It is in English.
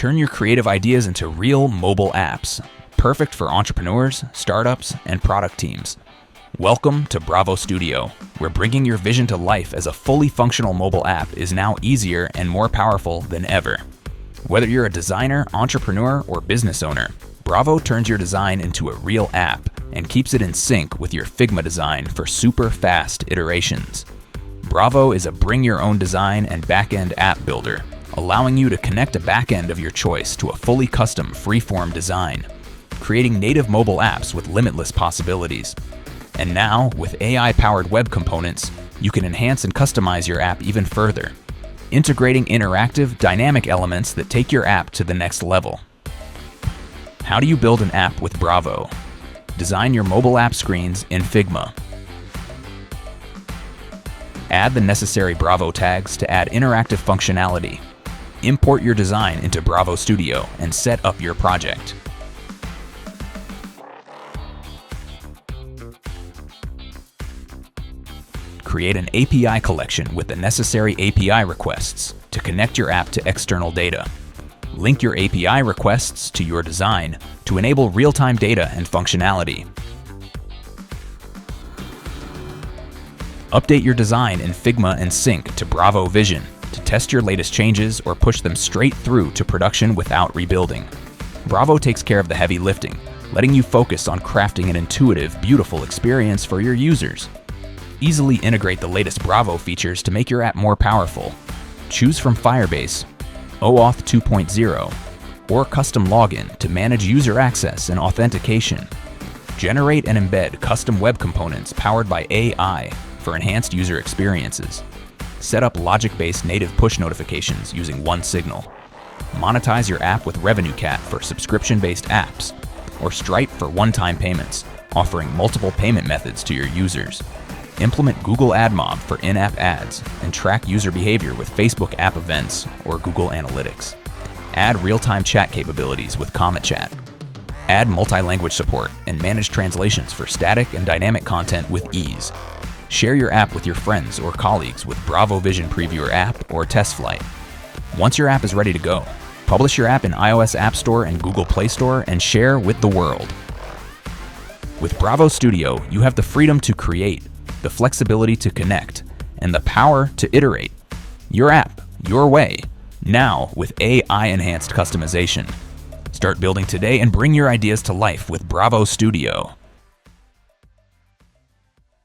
Turn your creative ideas into real mobile apps, perfect for entrepreneurs, startups, and product teams. Welcome to Bravo Studio, where bringing your vision to life as a fully functional mobile app is now easier and more powerful than ever. Whether you're a designer, entrepreneur, or business owner, Bravo turns your design into a real app and keeps it in sync with your Figma design for super fast iterations. Bravo is a bring-your-own-design and backend app builder, allowing you to connect a backend of your choice to a fully custom freeform design, creating native mobile apps with limitless possibilities. And now, with AI-powered web components, you can enhance and customize your app even further, integrating interactive, dynamic elements that take your app to the next level. How do you build an app with Bravo? Design your mobile app screens in Figma. Add the necessary Bravo tags to add interactive functionality. Import your design into Bravo Studio and set up your project. Create an API collection with the necessary API requests to connect your app to external data. Link your API requests to your design to enable real-time data and functionality. Update your design in Figma and sync to Bravo Vision to test your latest changes or push them straight through to production without rebuilding. Bravo takes care of the heavy lifting, letting you focus on crafting an intuitive, beautiful experience for your users. Easily integrate the latest Bravo features to make your app more powerful. Choose from Firebase, OAuth 2.0, or custom login to manage user access and authentication. Generate and embed custom web components powered by AI for enhanced user experiences. Set up logic-based native push notifications using OneSignal. Monetize your app with RevenueCat for subscription-based apps, or Stripe for one-time payments, offering multiple payment methods to your users. Implement Google AdMob for in-app ads and track user behavior with Facebook app events or Google Analytics. Add real-time chat capabilities with CometChat. Add multi-language support and manage translations for static and dynamic content with ease. Share your app with your friends or colleagues with Bravo Vision Previewer app or Test Flight. Once your app is ready to go, publish your app in iOS App Store and Google Play Store and share with the world. With Bravo Studio, you have the freedom to create, the flexibility to connect, and the power to iterate. Your app, your way, now with AI-enhanced customization. Start building today and bring your ideas to life with Bravo Studio.